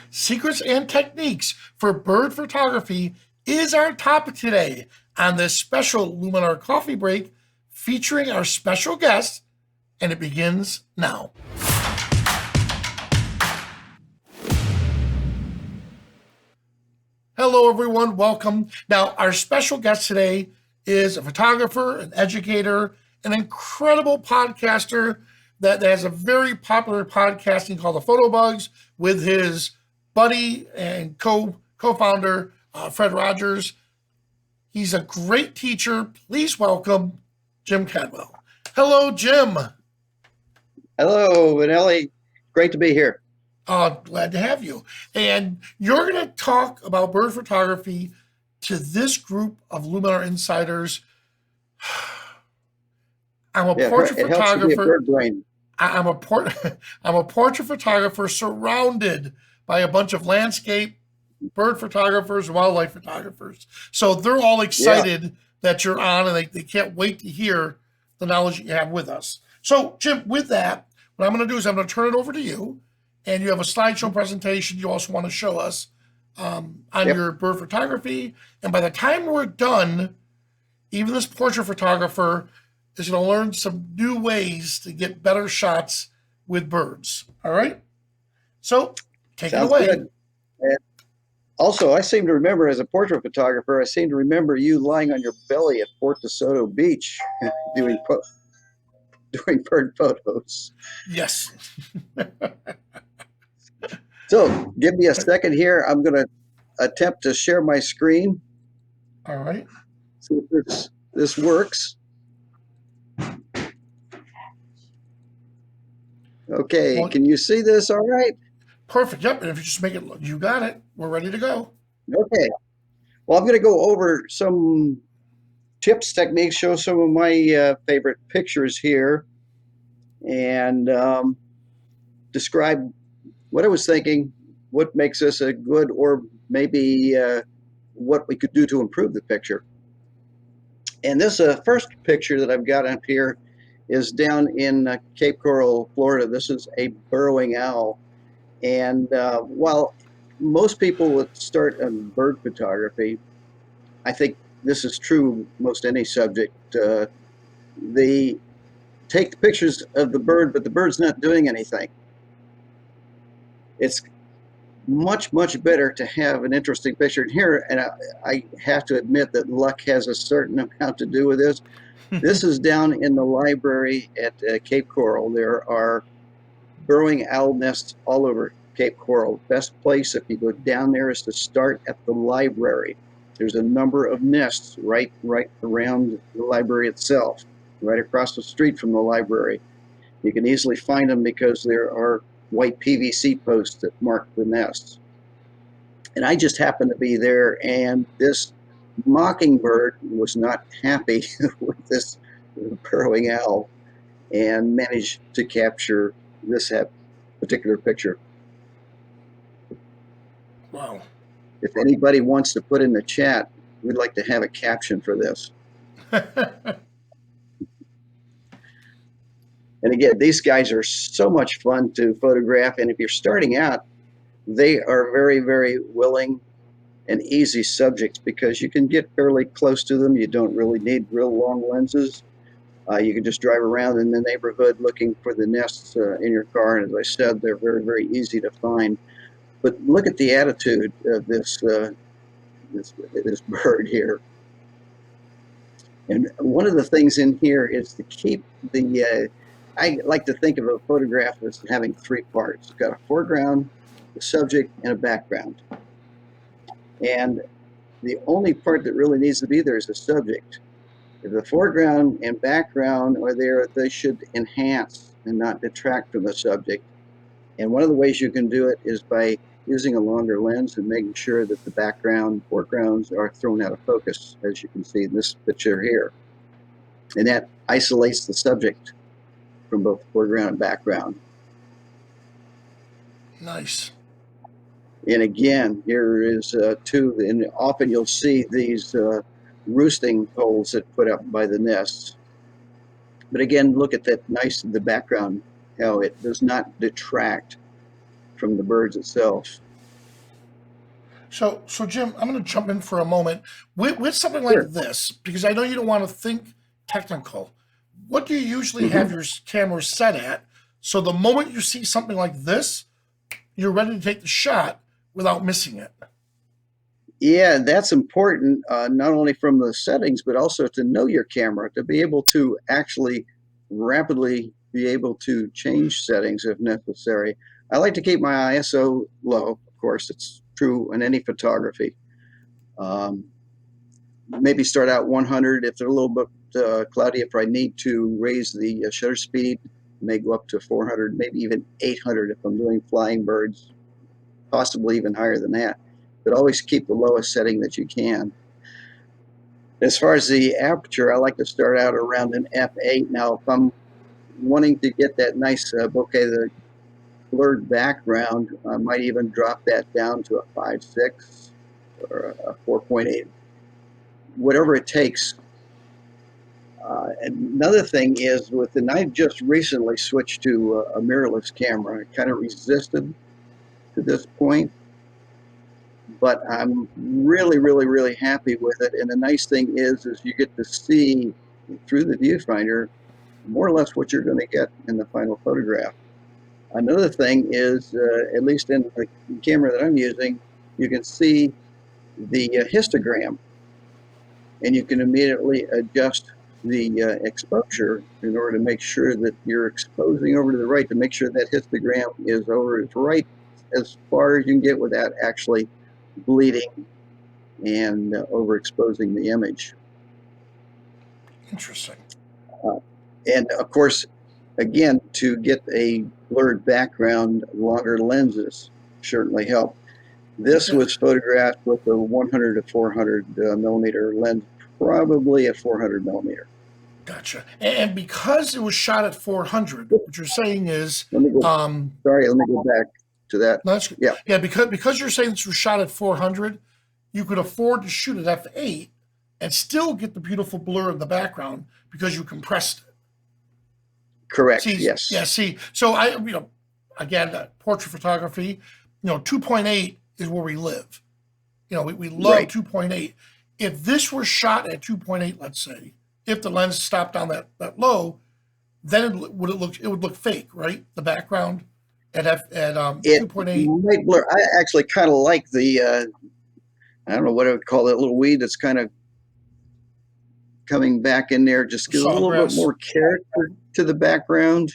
Secrets and techniques for bird photography is our topic today on this special Luminar Coffee Break featuring our special guest, and it begins now. Hello, everyone. Welcome. Now, our special guest today is a photographer, an educator, an incredible podcaster that has a very popular podcasting called The Photo Bugs with his buddy and co-founder, Fred Rogers. He's a great teacher. Please welcome Jim Cadwell. Hello, Jim. Hello, Vanelli. Great to be here. Glad to have you. And you're going to talk about bird photography to this group of Luminar insiders. I'm a portrait it helps to be a photographer. bird brain. I'm a portrait photographer surrounded by a bunch of landscape bird photographers, wildlife photographers. So they're all excited that you're on, and they can't wait to hear the knowledge you have with us. So, Jim, with that, what I'm going to do is I'm going to turn it over to you, and you have a slideshow presentation you also want to show us on your bird photography. And by the time we're done, even this portrait photographer is going to learn some new ways to get better shots with birds. All right? So take Sounds it away. Good. And also, I seem to remember, as a portrait photographer, I seem to remember you lying on your belly at Fort DeSoto Beach doing bird photos. Yes. So give me a second here. I'm going to attempt to share my screen. All right. See if this works. Okay, Well, can you see this all right? perfect. Yep. And if you just make it, you got it. We're ready to go. Okay. Well, I'm going to go over some tips, techniques, show some of my favorite pictures here, and describe what I was thinking, what makes this a good, or maybe what we could do to improve the picture. And this first picture that I've got up here is down in Cape Coral, Florida. This is a burrowing owl. And while most people would start on bird photography, I think this is true most any subject. They take the pictures of the bird, but the bird's not doing anything. It's much, much better to have an interesting picture here. And I have to admit that luck has a certain amount to do with this. This is down in the library at Cape Coral. There are burrowing owl nests all over Cape Coral. Best place if you go down there is to start at the library. There's a number of nests right around the library itself, right across the street from the library. You can easily find them because there are white PVC posts that mark the nests. And I just happened to be there, and this mockingbird was not happy with this burrowing owl and managed to capture this particular picture. Wow. If anybody wants to put in the chat, we'd like to have a caption for this. And again, these guys are so much fun to photograph. And if you're starting out, they are very, very willing and easy subjects because you can get fairly close to them. You don't really need real long lenses. You can just drive around in the neighborhood looking for the nests in your car. And as I said, they're very, very easy to find. But look at the attitude of this bird here. And one of the things in here is to keep the I like to think of a photograph as having three parts. It's got a foreground, a subject, and a background. And the only part that really needs to be there is the subject. If the foreground and background are there, they should enhance and not detract from the subject. And one of the ways you can do it is by using a longer lens and making sure that the background, foregrounds are thrown out of focus, as you can see in this picture here. And that isolates the subject from both foreground and background. Nice. And again, here is two, and often you'll see these roosting holes that put up by the nests. But again, look at that the background, how it does not detract from the birds itself. So Jim, I'm going to jump in for a moment with something like Sure. this because I know you don't want to think technical. What do you usually Hmm. have your camera set at? So the moment you see something like this, you're ready to take the shot without missing it. Yeah, that's important, not only from the settings, but also to know your camera, to be able to actually rapidly be able to change settings if necessary. I like to keep my ISO low. Of course, it's true in any photography. Um, Maybe start out 100 if they're a little bit cloudy. If I need to raise the shutter speed, may go up to 400, maybe even 800 if I'm doing flying birds, possibly even higher than that. But always keep the lowest setting that you can. As far as the aperture, I like to start out around an f8. Now, if I'm wanting to get that nice bokeh, the blurred background, I might even drop that down to a 5.6 or a 4.8, whatever it takes. Another thing is I just recently switched to a mirrorless camera. I kind of resisted to this point, but I'm really, really, really happy with it. And the nice thing is you get to see through the viewfinder more or less what you're going to get in the final photograph. Another thing is, at least in the camera that I'm using, you can see the histogram, and you can immediately adjust the exposure in order to make sure that you're exposing over to the right, to make sure that histogram is over as right as far as you can get without actually bleeding and overexposing the image. Interesting. Uh, and of course, again, to get a blurred background, longer lenses certainly help. This Yeah, was photographed with a 100 to 400 millimeter lens, probably a 400 millimeter. gotcha. And because it was shot at 400, what you're saying is, Let me go. um, Sorry, let me go back to that. no, that's, Yeah, yeah, because you're saying this was shot at 400, you could afford to shoot at f8 and still get the beautiful blur in the background because you compressed it. correct. See, Yes, yeah, see. So again, portrait photography, 2.8 is where we live. We love right. 2.8. If this were shot at 2.8, let's say, if the lens stopped down that low, then it would look fake, right? The background at It 2.8. might blur. I actually kind of like the, I don't know what I would call that little weed that's kind of coming back in there, just gives a little bit Sawgrass. more character to the background.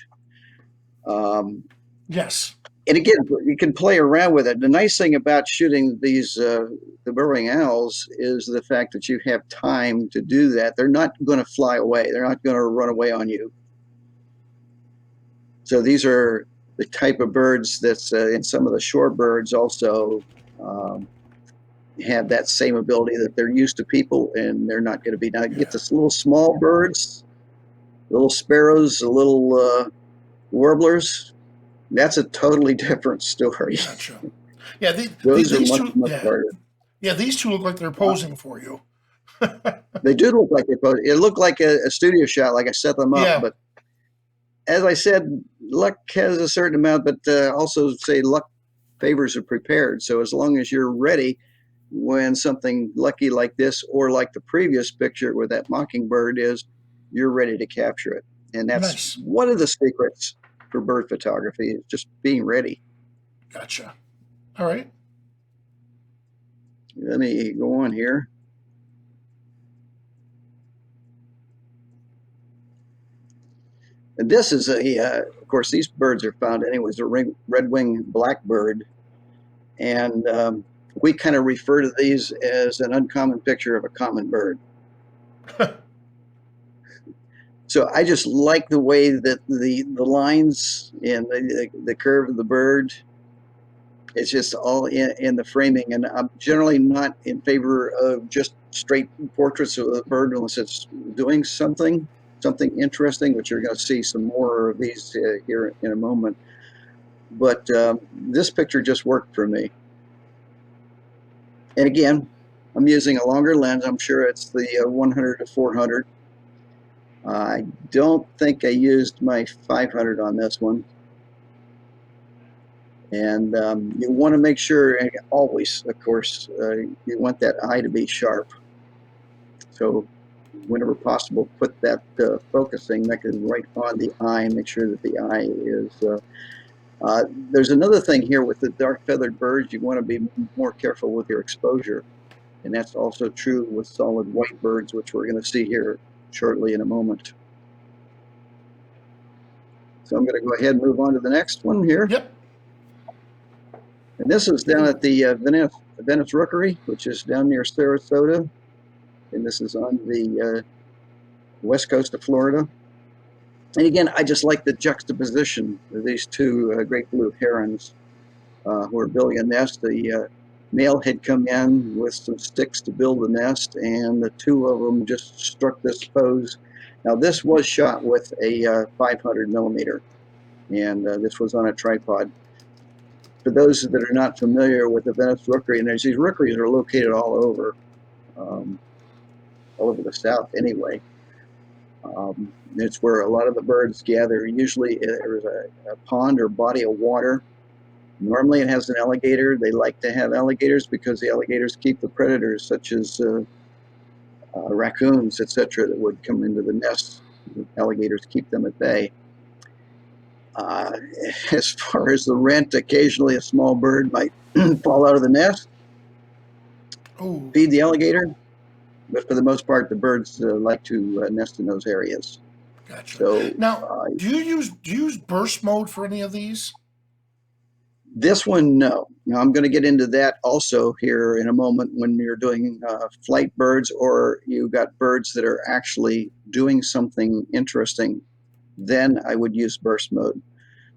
Um, Yes. and again, you can play around with it. The nice thing about shooting the burrowing owls is the fact that you have time to do that. They're not going to fly away. They're not going to run away on you. So these are the type of birds that's in some of the shorebirds also um, have that same ability, that they're used to people and they're not going to be. Now you get Yeah. this little small birds, little sparrows, the little warblers. That's a totally different story. Gotcha. Yeah. Those are These much, two. much Yeah. harder. Yeah. These two look like they're posing for you. They do look like they pose. It looked like a studio shot, like I set them up. Yeah. But as I said, luck has a certain amount, but also say luck favors are prepared. So as long as you're ready when something lucky like this, or like the previous picture where that mockingbird is, you're ready to capture it. And that's Nice. one of the secrets for bird photography, is just being ready. Gotcha. All right. Let me go on here. And this is of course, these birds are found anyways, a red-winged blackbird. And we kind of refer to these as an uncommon picture of a common bird. So I just like the way that the lines and the curve of the bird, it's just all in the framing. And I'm generally not in favor of just straight portraits of the bird unless it's doing something interesting, which you're going to see some more of these here in a moment. But this picture just worked for me. And again, I'm using a longer lens. I'm sure it's the 100 to 400. I don't think I used my 500 on this one. And you want to make sure, and always, of course, you want that eye to be sharp. So whenever possible, put that focusing mechanism right on the eye and make sure that the eye is. There's another thing here with the dark feathered birds. You want to be more careful with your exposure. And that's also true with solid white birds, which we're going to see here shortly in a moment. So I'm going to go ahead and move on to the next one here. Yep. And this is down at the Venice Rookery, which is down near Sarasota. And this is on the west coast of Florida. And again, I just like the juxtaposition of these two great blue herons who are building a nest. The male had come in with some sticks to build the nest, and the two of them just struck this pose. Now, this was shot with a 500 millimeter, and this was on a tripod. For those that are not familiar with the Venice Rookery, and these rookeries are located all over the South anyway. It's where a lot of the birds gather. Usually there's a pond or body of water. Normally it has an alligator. They like to have alligators because the alligators keep the predators such as raccoons, etc., that would come into the nests. The alligators keep them at bay. As far as the rent, occasionally a small bird might fall out of the nest, feed the alligator, but for the most part, the birds like to nest in those areas. Gotcha. So now, do you use burst mode for any of these? This one, no. Now I'm going to get into that also here in a moment when you're doing flight birds or you got birds that are actually doing something interesting. Then I would use burst mode.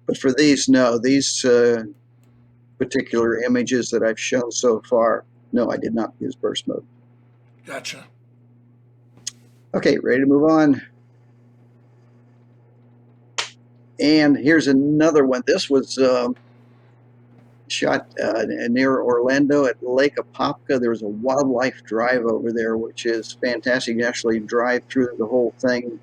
But for these, no. These particular images that I've shown so far, no, I did not use burst mode. Gotcha. Okay, ready to move on. And here's another one. This was shot near Orlando at Lake Apopka. There was a wildlife drive over there, which is fantastic. You can actually drive through the whole thing.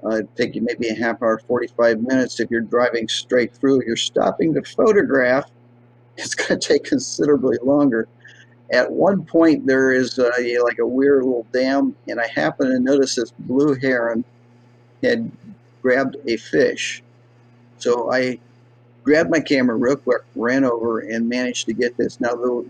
It'd take you maybe a half hour, 45 minutes. If you're driving straight through, if you're stopping to photograph, it's going to take considerably longer. At one point, there is like a weird little dam, and I happened to notice this blue heron had grabbed a fish. So I grabbed my camera real quick, ran over, and managed to get this. Now, the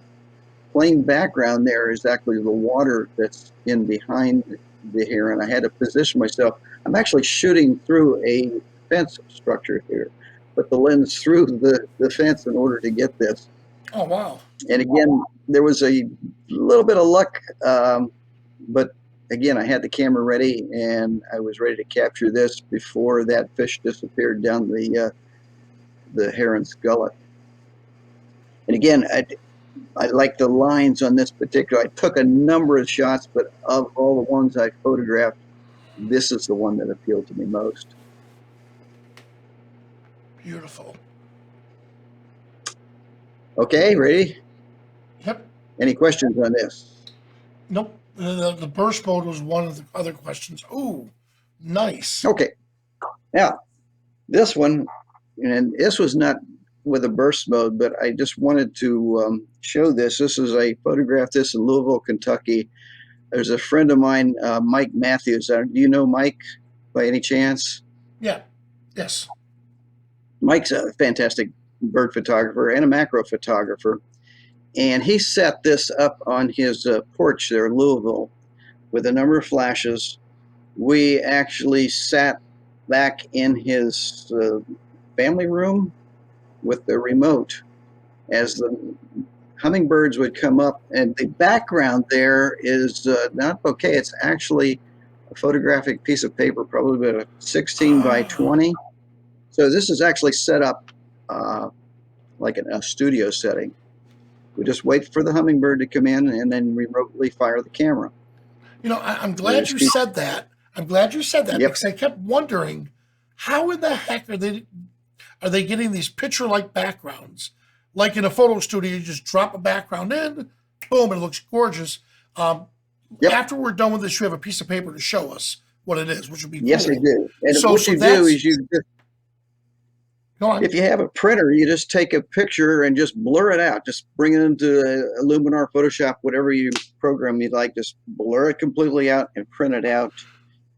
plain background there is actually the water that's in behind the heron. I had to position myself. I'm actually shooting through a fence structure here, but the lens through the fence in order to get this. Oh, wow. And again, there was a little bit of luck, but again, I had the camera ready, and I was ready to capture this before that fish disappeared down the heron's gullet. And again, I like the lines on this particular. I took a number of shots, but of all the ones I photographed, this is the one that appealed to me most. Beautiful. Okay, ready? Yep. Any questions on this? Nope. The burst mode was one of the other questions. Ooh, nice. Okay. Now, this one, and this was not with a burst mode, but I just wanted to show this. This is I photographed this in Louisville, Kentucky. There's a friend of mine, Mike Matthews. Do you know Mike by any chance? Yeah. Yes. Mike's a fantastic bird photographer and a macro photographer. And he set this up on his porch there in Louisville with a number of flashes. We actually sat back in his family room with the remote as the hummingbirds would come up. And the background there is not bouquet. It's actually a photographic piece of paper, probably about 16 by 20. So this is actually set up like in a studio setting. We just wait for the hummingbird to come in and then remotely fire the camera. You know, I'm glad you said that. I'm glad you said that because I kept wondering, how in the heck are they getting these picture-like backgrounds? Like in a photo studio, you just drop a background in, boom, it looks gorgeous. After we're done with this, you have a piece of paper to show us what it is, which would be cool. Yes, I do. And so what you do is you Go on. If you have a printer, you just take a picture and just blur it out. Just bring it into a Luminar, Photoshop, whatever you program you'd like. Just blur it completely out and print it out.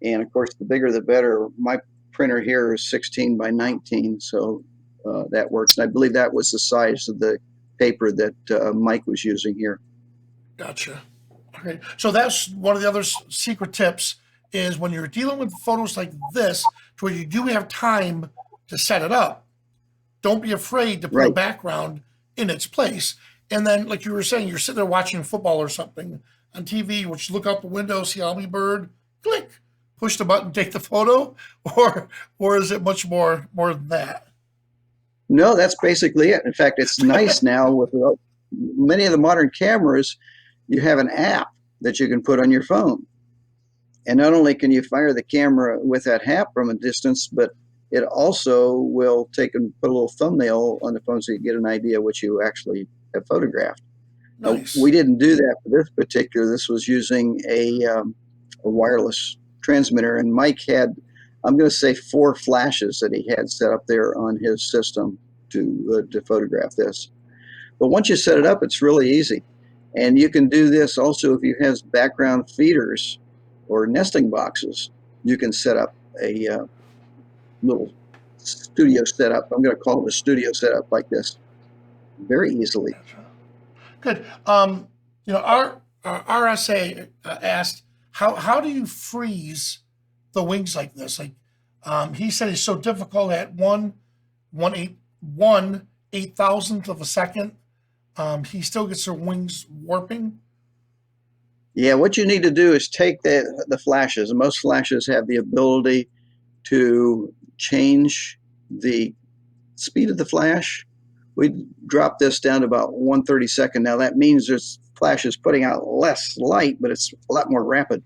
And of course, the bigger the better. My printer here is 16 by 19, so that works. And I believe that was the size of the paper that Mike was using here. Gotcha. Okay. So that's one of the other secret tips is when you're dealing with photos like this, to where you do have time to set it up, don't be afraid to put a Right. background in its place. And then, like you were saying, you're sitting there watching football or something on TV, which look out the window, see Hummingbird, click, push the button, take the photo, or is it much more than that? No, that's basically it. In fact, it's nice now with many of the modern cameras, you have an app that you can put on your phone. And not only can you fire the camera with that app from a distance, but it also will take and put a little thumbnail on the phone so you get an idea what you actually have photographed. Nice. We didn't do that for this particular. This was using a wireless transmitter, and Mike had, I'm going to say, 4 flashes that he had set up there on his system to photograph this. But once you set it up, it's really easy. And you can do this also if you have background feeders or nesting boxes. You can set up a little studio setup. I'm going to call it a studio setup like this very easily. Gotcha. Good. Our RSA asked, how do you freeze the wings like this? Like, he said it's so difficult at one eight thousandth of a second. He still gets their wings warping. Yeah, what you need to do is take the flashes. And most flashes have the ability to change the speed of the flash. We dropped this down to about 1/32. Now that means this flash is putting out less light, but it's a lot more rapid.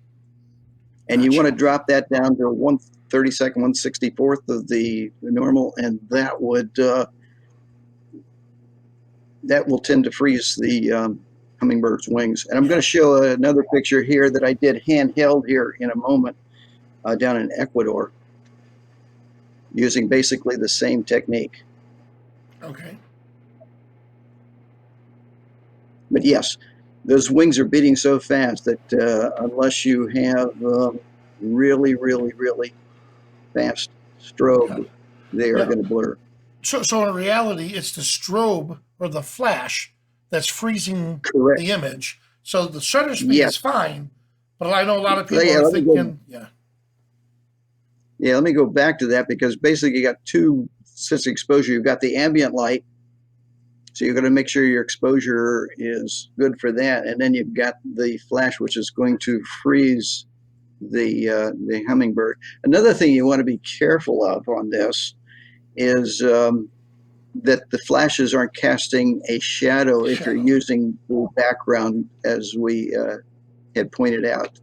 And you want to Gotcha. drop that down to 1/32, 1/64 of the normal, and that will tend to freeze the hummingbird's wings. And I'm going to show another picture here that I did handheld here in a moment down in Ecuador, using basically the same technique. Okay. But yes, those wings are beating so fast that unless you have really, really, really fast Yeah. strobe, they are Yeah. going to blur. So in reality, it's the strobe or the flash that's freezing Correct. the image. So the shutter speed is Yes. fine, but I know a lot of people Yeah, are let me go. thinking, yeah, Yeah, let me go back to that because basically you got two sets of exposure. You've got the ambient light, so you're going to make sure your exposure is good for that, and then you've got the flash, which is going to freeze the hummingbird. Another thing you want to be careful of on this is that the flashes aren't casting a shadow if you're shadow. using the background, as we had pointed out.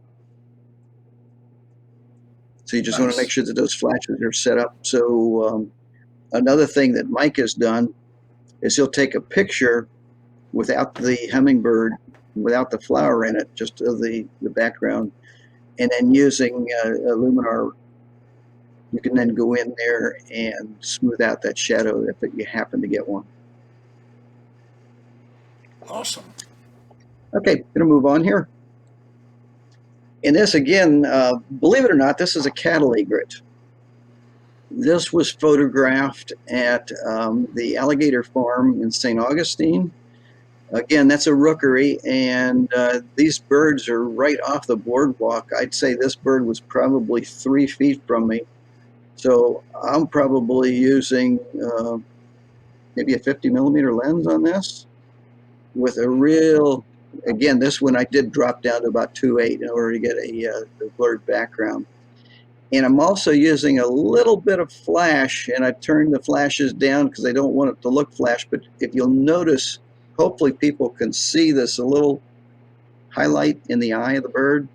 So you just want to make Nice. sure that those flashes are set up. So another thing that Mike has done is he'll take a picture without the hummingbird, without the flower in it, just of the background, and then using a Luminar, you can then go in there and smooth out that shadow if you happen to get one. Awesome. Okay, going to move on here. And this again, believe it or not, this is a cattle egret. This was photographed at the alligator farm in St. Augustine. Again, that's a rookery, and these birds are right off the boardwalk. I'd say this bird was probably 3 feet from me. So I'm probably using maybe a 50 millimeter lens on this with a real, again, this one I did drop down to about 2.8 in order to get a blurred background. And I'm also using a little bit of flash, and I turned the flashes down because I don't want it to look flash. But if you'll notice, hopefully people can see this, a little highlight in the eye of the bird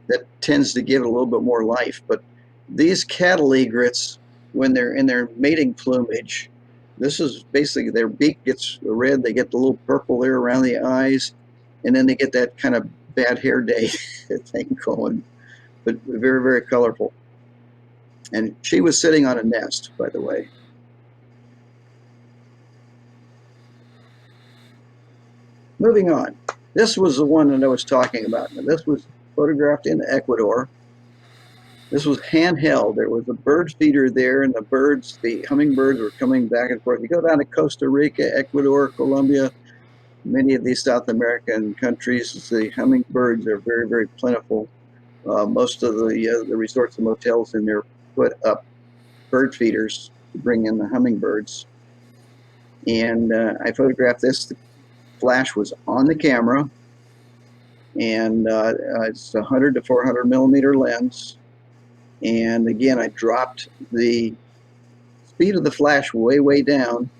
that tends to give it a little bit more life. But these cattle egrets, when they're in their mating plumage, this is basically their beak gets red, they get the little purple there around the eyes, and then they get that kind of bad hair day thing going. But very, very colorful. And she was sitting on a nest, by the way. Moving on. This was the one that I was talking about. Now, this was photographed in Ecuador. This was handheld. There was a bird feeder there, and the hummingbirds were coming back and forth. You go down to Costa Rica, Ecuador, Colombia, many of these South American countries, the hummingbirds are very, very plentiful. Most of the resorts and motels in there put up bird feeders to bring in the hummingbirds. And I photographed this. The flash was on the camera, and it's a 100 to 400 millimeter lens. And again, I dropped the speed of the flash way, way down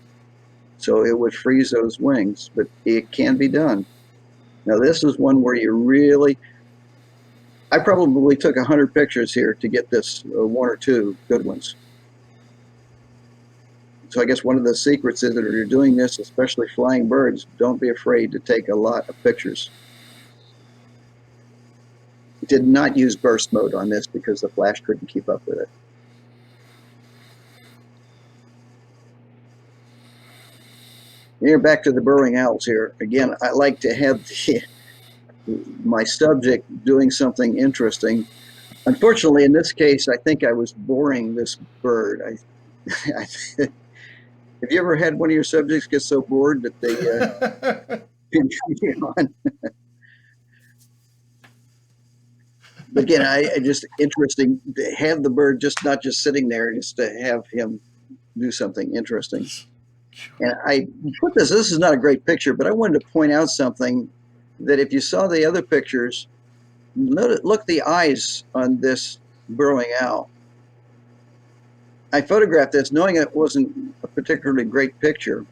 so it would freeze those wings, but it can be done. Now, this is one where you really, I probably took 100 pictures here to get this one or two good ones. So I guess one of the secrets is that if you're doing this, especially flying birds, don't be afraid to take a lot of pictures. Did not use burst mode on this because the flash couldn't keep up with it. Here, back to the burrowing owls here. Again, I like to have my subject doing something interesting. Unfortunately, in this case, I think I was boring this bird. Have you ever had one of your subjects get so bored that they continue on? But again, I just interesting to have the bird just not just sitting there, just to have him do something interesting. And I put this is not a great picture, but I wanted to point out something that if you saw the other pictures, look at the eyes on this burrowing owl. I photographed this knowing it wasn't a particularly great picture.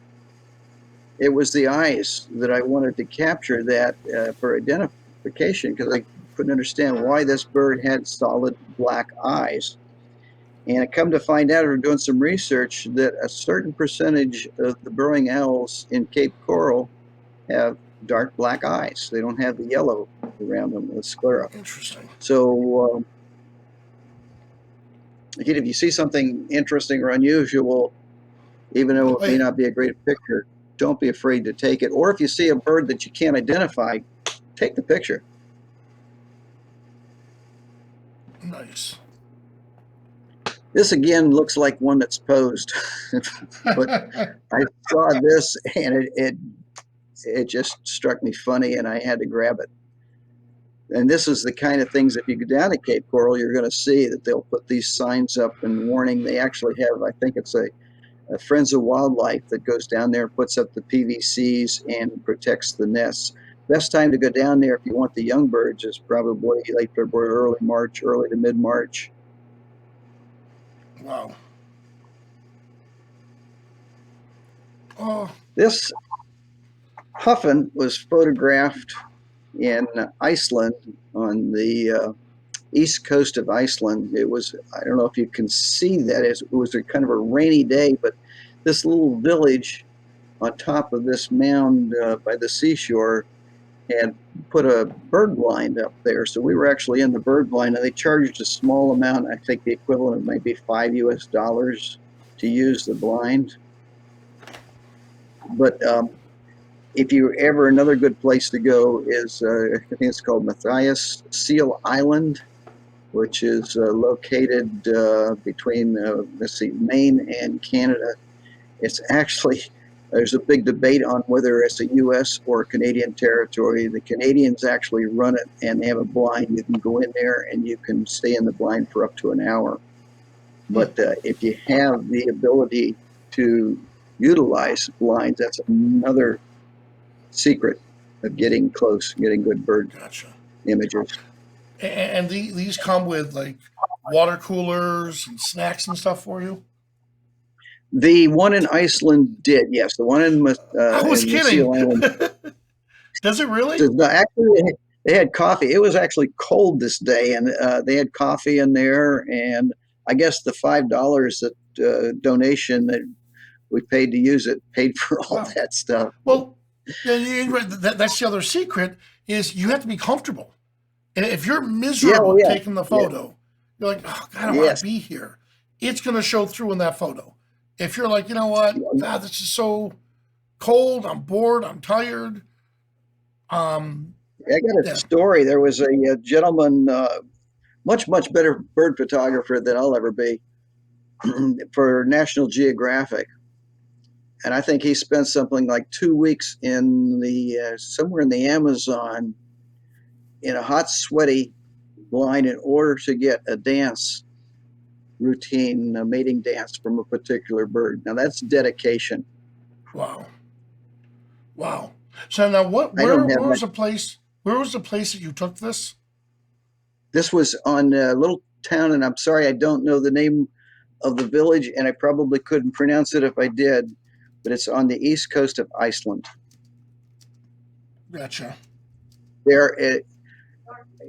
It was the eyes that I wanted to capture that for identification, because I couldn't understand why this bird had solid black eyes. And I come to find out, after doing some research, that a certain percentage of the burrowing owls in Cape Coral have dark black eyes. They don't have the yellow around them, the sclera. Interesting. So, again, if you see something interesting or unusual, even though it may not be a great picture, don't be afraid to take it. Or if you see a bird that you can't identify, take the picture. Nice. This again looks like one that's posed, but I saw this and it just struck me funny, and I had to grab it. And this is the kind of things, if you go down to Cape Coral, you're going to see that they'll put these signs up and warning. They actually have, I think it's a Friends of Wildlife that goes down there and puts up the PVCs and protects the nests. Best time to go down there if you want the young birds is probably late February, early March, early to mid-March. Wow. Oh. This puffin was photographed in Iceland, on the east coast of Iceland. It was, I don't know if you can see that, it was a kind of a rainy day, but this little village on top of this mound by the seashore had put a bird blind up there. So we were actually in the bird blind, and they charged a small amount, I think the equivalent of maybe $5 US to use the blind. But if you ever, another good place to go is, I think it's called Matthias Seal Island, which is located between, let's see, Maine and Canada. It's actually, there's a big debate on whether it's a U.S. or Canadian territory. The Canadians actually run it, and they have a blind. You can go in there and you can stay in the blind for up to an hour. But if you have the ability to utilize blinds, that's another secret of getting close, getting good bird images. And these come with like water coolers and snacks and stuff for you? The one in Iceland did, yes. The one in I was kidding. Does it really? Actually, they had coffee. It was actually cold this day, and they had coffee in there. And I guess the $5 that donation that we paid to use it paid for all that stuff. Well, that's the other secret, is you have to be comfortable. And if you're miserable taking the photo, you're like, oh God, I want to be here. it's going to show through in that photo. If you're like, you know what, this is so cold, I'm bored, I'm tired. I got a story. There was a gentleman, much better bird photographer than I'll ever be, for National Geographic. And I think he spent something like 2 weeks in the somewhere in the Amazon in a hot, sweaty line in order to get a dance routine, a mating dance from a particular bird. Now that's dedication. Wow. Wow. So now I don't have where that. was the place? Where was the place that you took this? This was on a little town, and I'm sorry I don't know the name of the village, and I probably couldn't pronounce it if I did, but it's on the east coast of Iceland. Gotcha. There,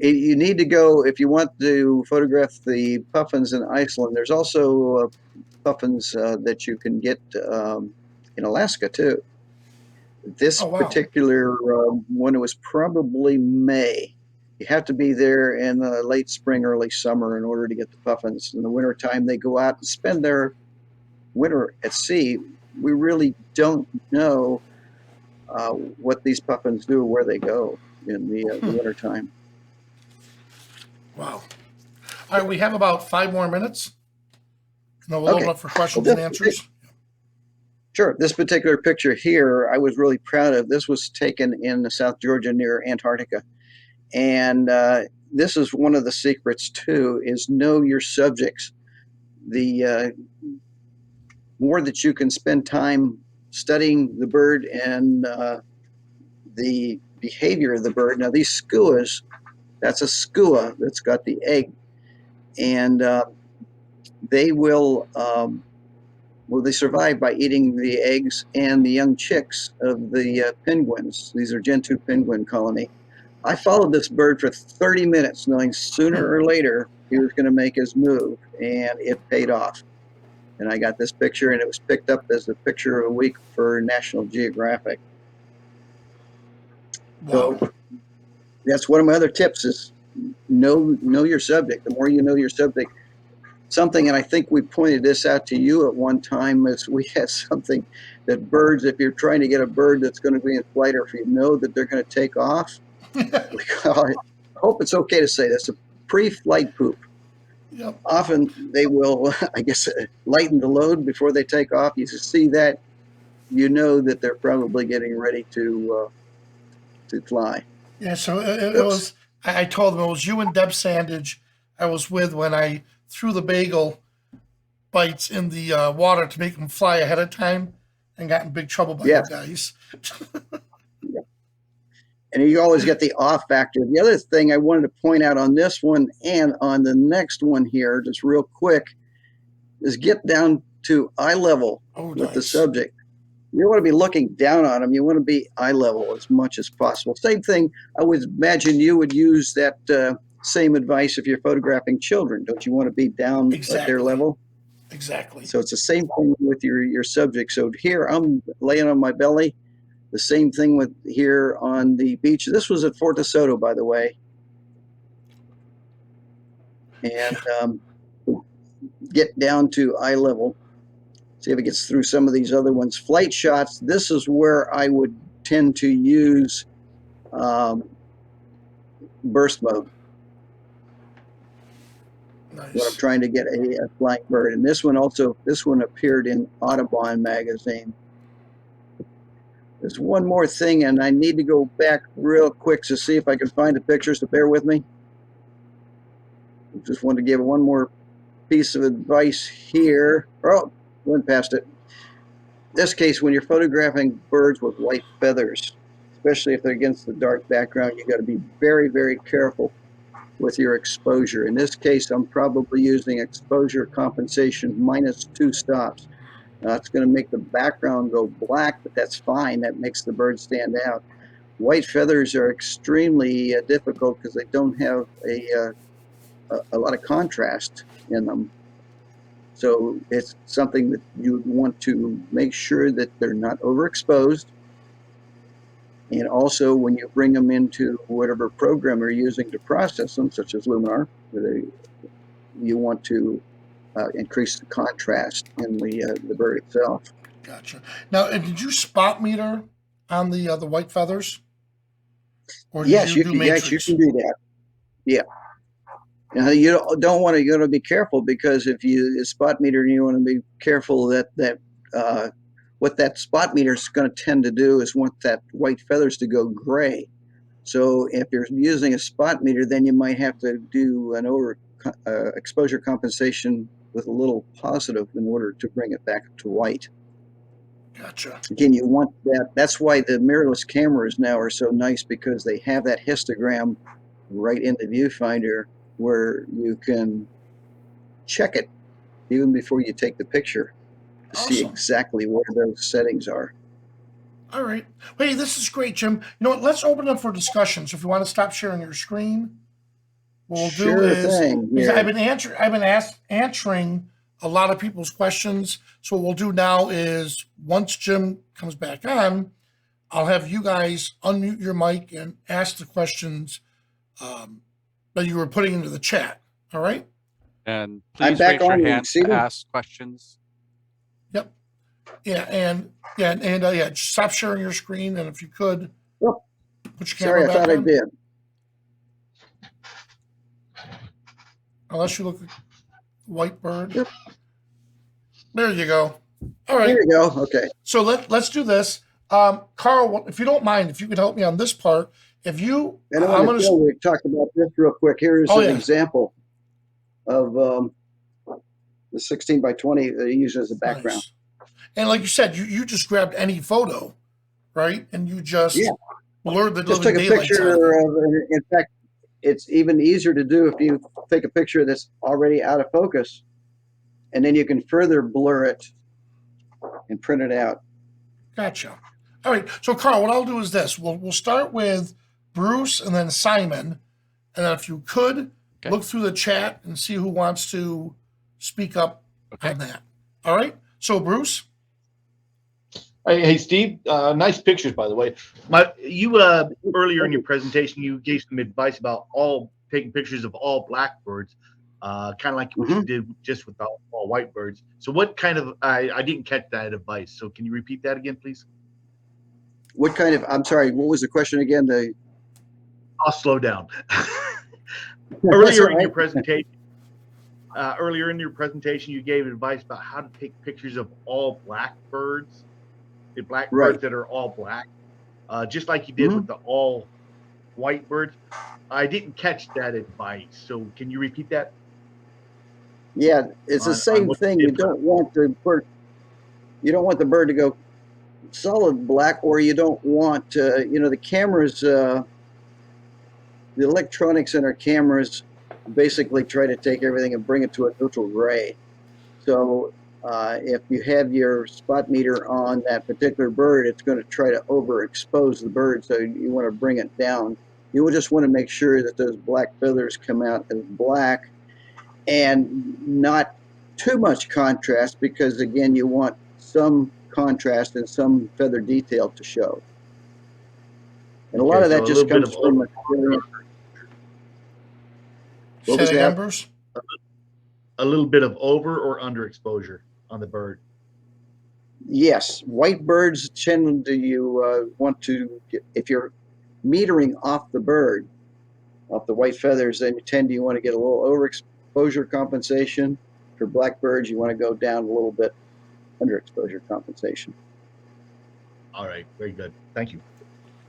you need to go if you want to photograph the puffins in Iceland. There's also puffins that you can get in Alaska too. This Oh wow. particular one, it was probably May. You have to be there in the late spring, early summer in order to get the puffins. In the wintertime, they go out and spend their winter at sea. We really don't know what these puffins do or where they go in the wintertime. Wow. All right, we have about 5 more minutes. And then we'll open Okay. up for Well, questions and answers. sure. This particular picture here, I was really proud of. This was taken in South Georgia near Antarctica. And this is one of the secrets, too, is know your subjects. The more that you can spend time studying the bird and the behavior of the bird. Now, these skuas, that's a skua that's got the egg. And they will they survive by eating the eggs and the young chicks of the penguins. These are Gentoo penguin colony. I followed this bird for 30 minutes, knowing sooner or later he was going to make his move, and it paid off. And I got this picture, and it was picked up as the picture of a week for National Geographic. Wow. So that's one of my other tips: is know your subject. The more you know your subject, something, and I think we pointed this out to you at one time, is we had something that birds, if you're trying to get a bird that's going to be in flight, or if you know that they're going to take off, we call it, I hope it's okay to say this, a pre-flight poop. Yep. Often they will, I guess, lighten the load before they take off. You see that, you know that they're probably getting ready to fly. Yeah, so it Oops. was, I told them it was you and Deb Sandage I was with when I threw the bagel bites in the water to make them fly ahead of time and got in big trouble by you Yes. guys. Yeah. And you always get the off factor. The other thing I wanted to point out on this one and on the next one here, just real quick, is get down to eye level Oh, with the nice. subject. You don't want to be looking down on them. You want to be eye level as much as possible. Same thing, I would imagine you would use that same advice if you're photographing children. Don't you want to be down at their Exactly. level? Exactly. So it's the same thing with your subject. So here I'm laying on my belly. The same thing with here on the beach. This was at Fort DeSoto, by the way. And get down to eye level. See if it gets through some of these other ones. Flight shots, this is where I would tend to use burst mode when I'm Nice. trying to get a flying bird. And this one appeared in Audubon magazine. There's one more thing, and I need to go back real quick to see if I can find the pictures, so bear with me. Just wanted to give one more piece of advice here. Oh, went past it. In this case, when you're photographing birds with white feathers, especially if they're against the dark background, you got to be very, very careful with your exposure. In this case, I'm probably using exposure compensation -2 stops. That's going to make the background go black, but that's fine. That makes the bird stand out. White feathers are extremely difficult because they don't have a lot of contrast in them. So it's something that you want to make sure that they're not overexposed. And also, when you bring them into whatever program you're using to process them, such as Luminar, you want to increase the contrast in the bird itself. Gotcha. Now, did you spot meter on the white feathers, or did Yes, you do you matrix? can do that. Yeah. Now, you don't want to. You got to be careful, because if you spot meter, you want to be careful that what that spot meter is going to tend to do is want that white feathers to go gray. So if you're using a spot meter, then you might have to do an over exposure compensation with a little positive in order to bring it back to white. Gotcha. Again, you want that. That's why the mirrorless cameras now are so nice, because they have that histogram right in the viewfinder where you can check it even before you take the picture to see Awesome. exactly where those settings are. All right. Hey, this is great, Jim. You know what? Let's open up for discussion. So if you want to stop sharing your screen, what we'll do Sure is, thing because here. I've been answering a lot of people's questions. So what we'll do now is, once Jim comes back on, I'll have you guys unmute your mic and ask the questions that you were putting into the chat. All right. And I'm please back raise your on. You hand see to me? ask questions. Yep. Yeah, just stop sharing your screen, and if you could, Oh, put your sorry, camera I back thought I on. did. Unless you look at white bird. Yep. There you go. All right. There you go. Okay. So let's do this. Carl, if you don't mind, if you could help me on this part, if you, And I'm on the going to. show, we talked about this real quick. Here's Oh an yeah. example of the 16 by 20 that you use as a background. Nice. And like you said, you just grabbed any photo, right? And you just blurred the Just living took a daylights out of picture it. of. In fact, it's even easier to do if you take a picture that's already out of focus, and then you can further blur it and print it out. Gotcha. All right. So Carl, what I'll do is this. We'll start with Bruce and then Simon. And then if you could look through the chat and see who wants to speak up on that. All right. So Bruce. Hey, Steve. Nice pictures, by the way. You earlier in your presentation, you gave some advice about taking pictures of all blackbirds, kind of like what you did just with all white birds. So, what kind of? I didn't catch that advice. So, can you repeat that again, please? What kind of? I'm sorry. What was the question again? I'll slow down. Earlier in right. your presentation. You gave advice about how to take pictures of all blackbirds. The blackbirds that are all black, just like you did with the all white birds. I didn't catch that advice, so can you repeat that? Yeah, it's the same thing. You don't want the bird. You don't want the bird to go solid black, or you don't want the cameras. The electronics in our cameras basically try to take everything and bring it to a neutral gray. So if you have your spot meter on that particular bird, it's going to try to overexpose the bird, so you want to bring it down. You will just want to make sure that those black feathers come out as black and not too much contrast, because again, you want some contrast and some feather detail to show. And a lot of that just comes from experience. Say that again, Bruce? A little bit of over or underexposure on the bird. Yes, white birds tend to want to, if you're metering off the bird, off the white feathers, then you want to get a little overexposure compensation. For black birds, you want to go down a little bit underexposure compensation. All right, very good. Thank you.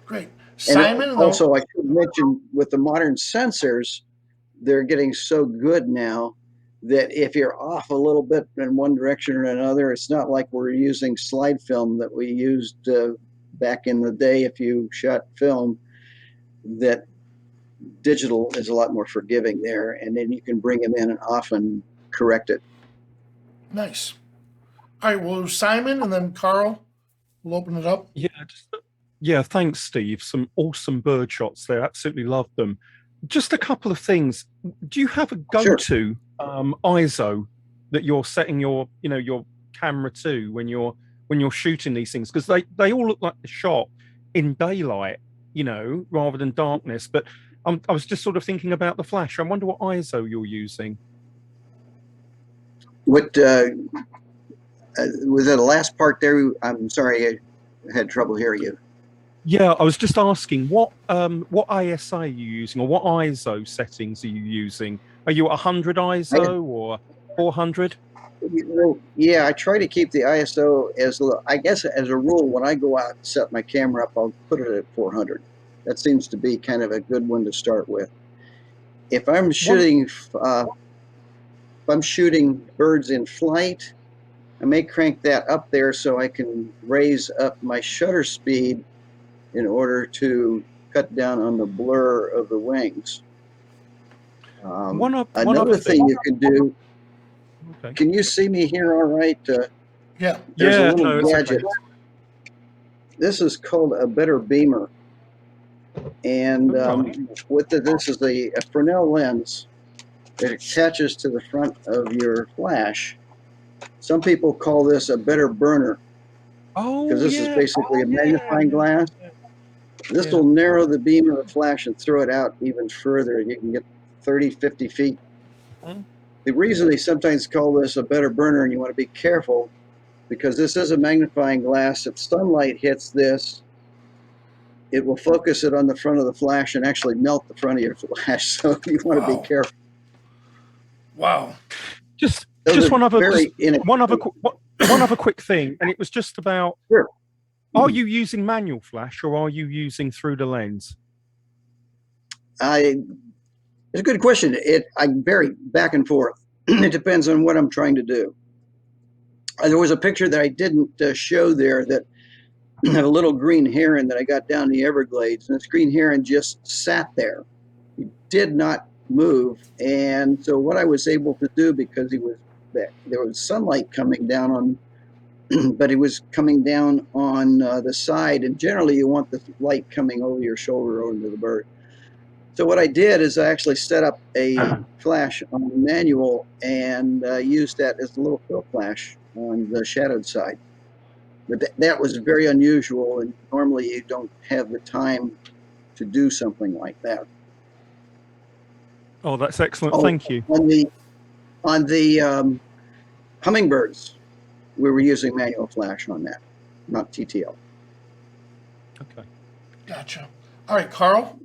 Great. Simon? And also, I should mention, with the modern sensors, they're getting so good now that if you're off a little bit in one direction or another, it's not like we're using slide film that we used back in the day. If you shot film, that digital is a lot more forgiving there, and then you can bring them in and often correct it. Nice. All right, well, Simon and then Carl, we'll open it up. Yeah, thanks, Steve. Some awesome bird shots there. Absolutely love them. Just a couple of things. Do you have a go-to ISO that you're setting your camera to when you're shooting these things? Because they all look like the shot in daylight, rather than darkness. But I was just sort of thinking about the flash. I wonder what ISO you're using. What was that the last part there? I'm sorry, I had trouble hearing you. Yeah, I was just asking what ISA are you using, or what ISO settings are you using? Are you at 100 ISO or 400? Yeah, I try to keep the ISO as low. I guess as a rule, when I go out and set my camera up, I'll put it at 400. That seems to be kind of a good one to start with. If I'm shooting, birds in flight, I may crank that up there so I can raise up my shutter speed in order to cut down on the blur of the wings. Another thing you can do. Okay. Can you see me here all right? Yeah. There's a little no, it's gadget. okay. This is called a better beamer. And this is a Fresnel lens that attaches to the front of your flash. Some people call this a better burner because this is basically a magnifying glass. This will narrow the beam of the flash and throw it out even further. You can get 30, 50 feet. The reason they sometimes call this a better burner, and you want to be careful, because this is a magnifying glass. If sunlight hits this, it will focus it on the front of the flash and actually melt the front of your flash. So you want to be careful. Wow. Just one other quick thing, and it was just about. Sure. Are you using manual flash or are you using through the lens? It's a good question. I vary back and forth. It depends on what I'm trying to do. There was a picture that I didn't show there that had a little green heron that I got down in the Everglades, and this green heron just sat there. He did not move, and so what I was able to do, because there was sunlight coming down on, but it was coming down on the side, and generally you want the light coming over your shoulder over to the bird. So what I did is I actually set up a flash on the manual and used that as a little fill flash on the shadowed side. But that was very unusual, and normally you don't have the time to do something like that. Oh, that's excellent. Thank you. On the hummingbirds, we were using manual flash on that, not TTL. Okay. Gotcha. All right, Carl.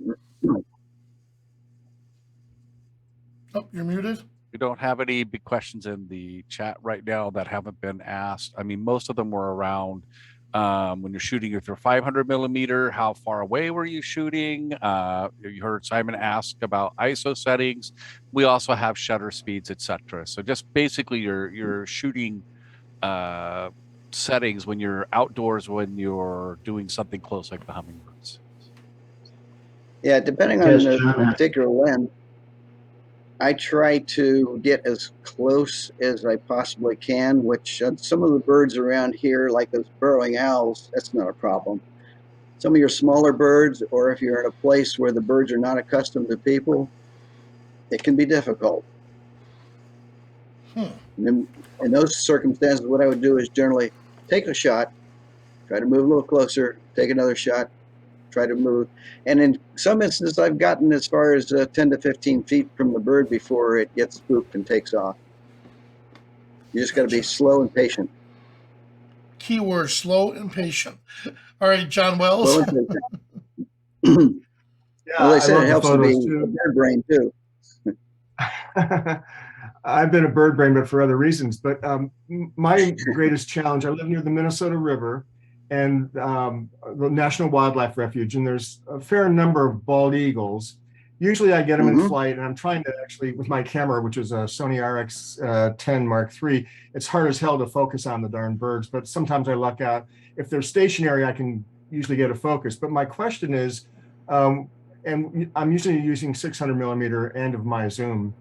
Oh, you're muted. We don't have any big questions in the chat right now that haven't been asked. I mean, most of them were around when you're shooting with your 500 millimeter, how far away were you shooting? You heard Simon ask about ISO settings. We also have shutter speeds, etc. So just basically your shooting settings when you're outdoors, when you're doing something close like the hummingbirds. Yeah, depending on the particular lens, I try to get as close as I possibly can, which some of the birds around here, like those burrowing owls, that's not a problem. Some of your smaller birds, or if you're in a place where the birds are not accustomed to people, it can be difficult. In those circumstances, what I would do is generally take a shot, try to move a little closer, take another shot, try to move. And in some instances, I've gotten as far as 10 to 15 feet from the bird before it gets spooked and takes off. You just got to be slow and patient. Keyword, slow and patient. All right, John Wells. Well, they said it helps to be a bird brain too. I've been a bird brain, but for other reasons. But my greatest challenge, I live near the Minnesota River and the National Wildlife Refuge, and there's a fair number of bald eagles. Usually I get them in flight, and I'm trying to actually, with my camera, which is a Sony RX10 Mark III, it's hard as hell to focus on the darn birds, but sometimes I luck out. If they're stationary, I can usually get a focus. But my question is, and I'm usually using 600 millimeter and of my zoom.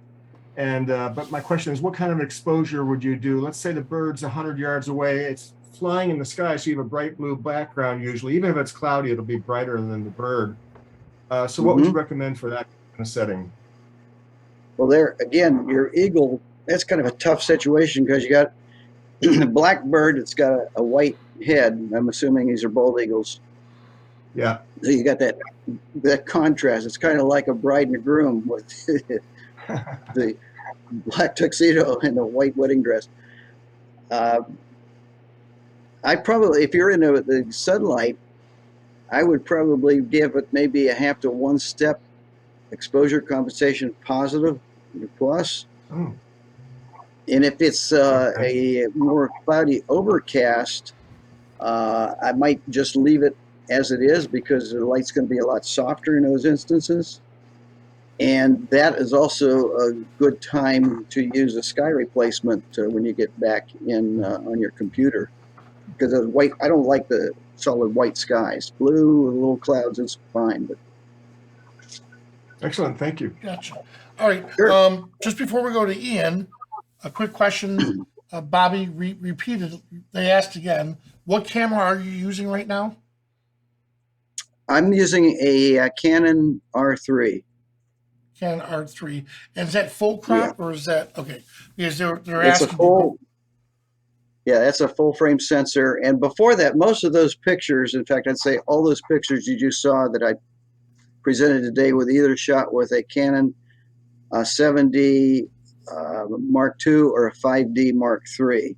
And but my question is, what kind of exposure would you do? Let's say the bird's 100 yards away. It's flying in the sky, so you have a bright blue background usually. Even if it's cloudy, it'll be brighter than the bird. So what would you recommend for that kind of setting? Well, there again, your eagle, that's kind of a tough situation because you got a black bird that's got a white head. I'm assuming these are bald eagles. Yeah. So you got that contrast. It's kind of like a bride and a groom with the black tuxedo and the white wedding dress. I probably, if you're in the sunlight, I would probably give it maybe a half to 1 step exposure compensation positive plus. Oh, And if it's a more cloudy overcast, I might just leave it as it is because the light's going to be a lot softer in those instances. And that is also a good time to use a sky replacement when you get back in on your computer. Because the white, I don't like the solid white skies. Blue, little clouds, it's fine. But excellent. Thank you. Gotcha. All right. Sure. Just before we go to Ian, a quick question. Bobby repeated. They asked again. What camera are you using right now? I'm using a Canon R3. Canon R3. And is that full crop or is that okay? Because they're It's a asking. full. Yeah, that's a full frame sensor. And before that, most of those pictures, in fact, I'd say all those pictures you just saw that I presented today with either shot with a Canon 7D Mark II or a 5D Mark III,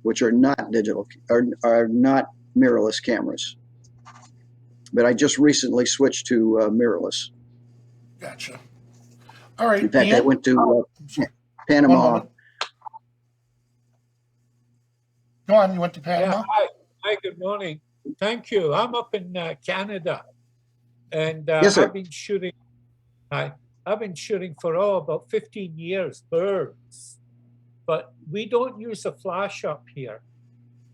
which are not digital, are not mirrorless cameras. But I just recently switched to mirrorless. Gotcha. All right. In fact, Ian? I went to One Panama. moment. Go on. You went to Panama? Yeah, hi, good morning. Thank you. I'm up in Canada, and Yes, sir. I've been shooting. I've been shooting for about 15 years, birds, but we don't use a flash up here.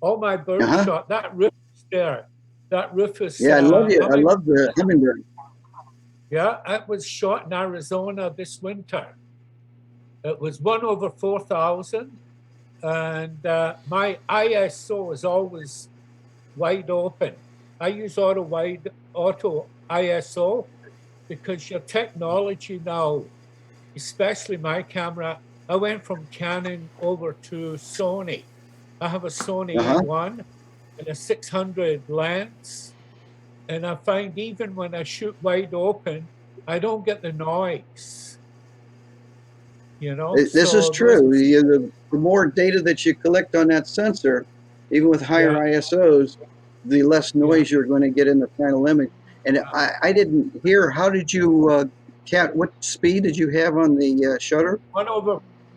All my bird shot. That roof is there. That roof is. Yeah, I love you. I love the hummingbird. Yeah, it was shot in Arizona this winter. It was 1/4000. And my ISO is always wide open. I use auto ISO because your technology now, especially my camera, I went from Canon over to Sony. I have a Sony A1 and a 600 lens. And I find even when I shoot wide open, I don't get the noise. You know, This is true. The more data that you collect on that sensor, even with higher ISOs, the less noise you're going to get in the final image. And I didn't hear, how did you, what speed did you have on the shutter?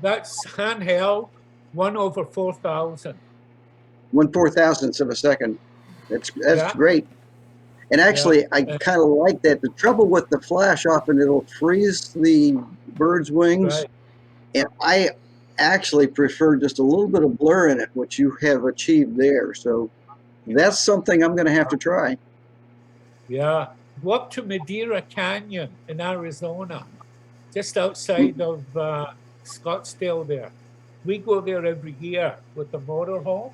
That's handheld, 1/4000. 1/4000th of a second. That's great. And actually, I kind of like that. The trouble with the flash, often it'll freeze the bird's wings. Right. And I actually prefer just a little bit of blur in it, which you have achieved there. So that's something I'm going to have to try. Yeah. Go up to Madeira Canyon in Arizona, just outside of Scottsdale there. We go there every year with the motorhome.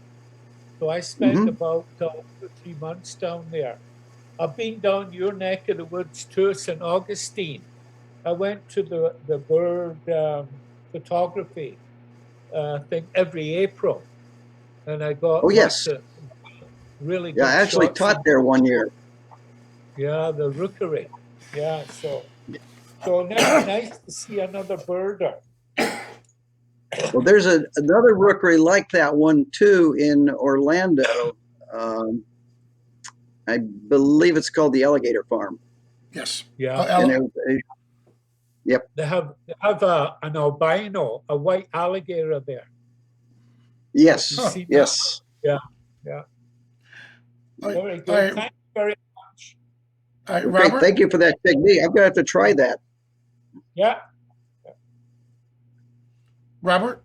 So I spend about 2 or 3 months down there. I've been down your neck of the woods too, St. Augustine. I went to the bird photography thing every April, and I got lots of really good I actually shots taught there one year. Yeah, the rookery. Yeah, so nice to see another birder. Well, there's another rookery like that one too in Orlando. I believe it's called the Alligator Farm. Yes. Yeah. Yep. They have an albino, a white alligator there. Yes. Yes. Yeah. Yeah. Very good. Right. Thank you very much. All right, Okay, Robert? thank you for that technique. I'm going to have to try that. Yeah. Robert?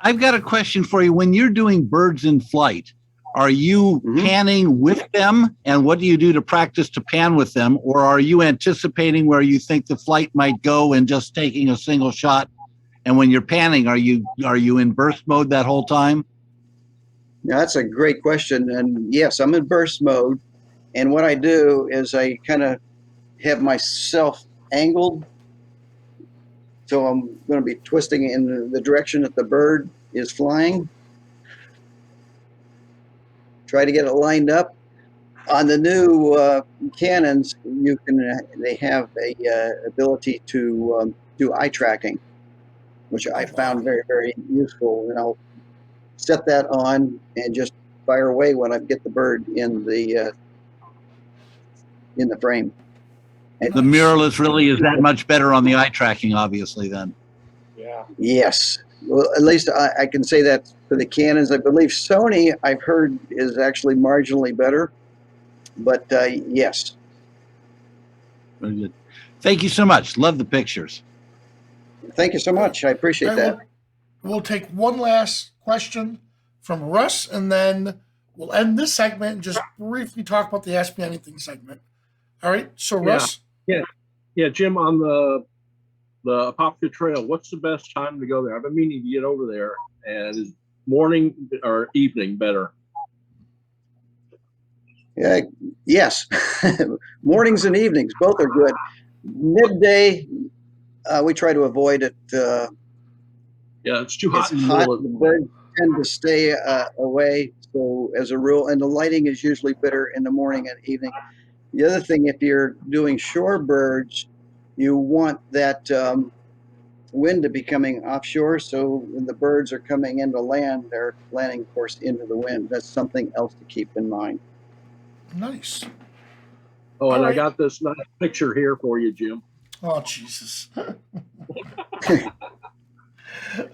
I've got a question for you. When you're doing birds in flight, are you panning with them? And what do you do to practice to pan with them? Or are you anticipating where you think the flight might go and just taking a single shot? And when you're panning, are you in burst mode that whole time? Now, that's a great question. And yes, I'm in burst mode. And what I do is I kind of have myself angled. So I'm going to be twisting in the direction that the bird is flying. Try to get it lined up. On the new Canons, they have a ability to do eye tracking, which I found very, very useful. And I'll set that on and just fire away when I get the bird in the frame. The mirrorless really is that much better on the eye tracking, obviously, then. Yeah. Yes. Well, at least I can say that for the Canons. I believe Sony, I've heard, is actually marginally better. But yes. Very good. Thank you so much. Love the pictures. Thank you so much. I appreciate All right, that. We'll take one last question from Russ, and then we'll end this segment and just briefly talk about the Ask Me Anything segment. All right. So Russ. Yeah, Jim, on the Aperture Trail, what's the best time to go there? I've been meaning to get over there, and is morning or evening better? Yes. Mornings and evenings, both are good. Midday, we try to avoid it. Yeah, it's too hot. It's hot. The birds tend to stay away. So as a rule, and the lighting is usually better in the morning and evening. The other thing, if you're doing shorebirds, you want that wind to be coming offshore. So when the birds are coming into land, they're landing, of course, into the wind. That's something else to keep in mind. Nice. Oh, and All I right. got this nice picture here for you, Jim. Oh, Jesus.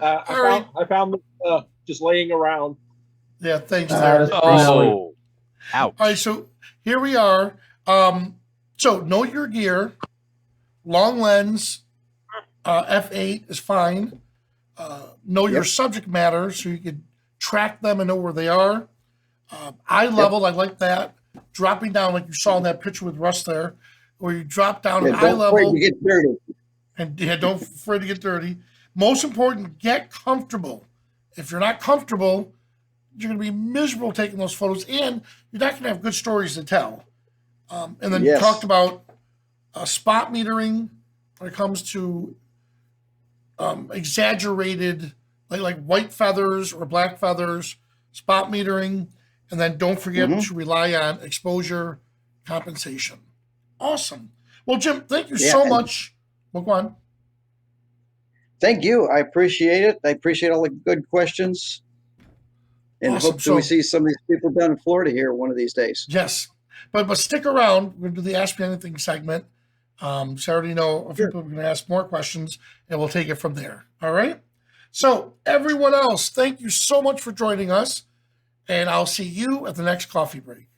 I found this just laying around. Yeah, thanks there. Oh, ouch. All right, so here we are. So know your gear. Long lens, f8 is fine. Know your subject matter so you can track them and know where they are. Eye level, I like that. Dropping down like you saw in that picture with Russ there, where you drop down at eye Don't level. afraid to get dirty. And yeah, don't afraid to get dirty. Most important, get comfortable. If you're not comfortable, you're going to be miserable taking those photos, and you're not going to have good stories to tell. And then you talked about spot metering when it comes to exaggerated, like white feathers or black feathers, spot metering, and then don't forget to rely on exposure compensation. Awesome. Well, Jim, thank you so much. Well, go on. Thank you. I appreciate it. I appreciate all the good questions. And Awesome. hope that we see some of these people down in Florida here one of these days. Yes. But stick around. We're going to do the Ask Me Anything segment. So I already know a few people are going to ask more questions, and we'll take it from there. All right? So everyone else, thank you so much for joining us, and I'll see you at the next coffee break.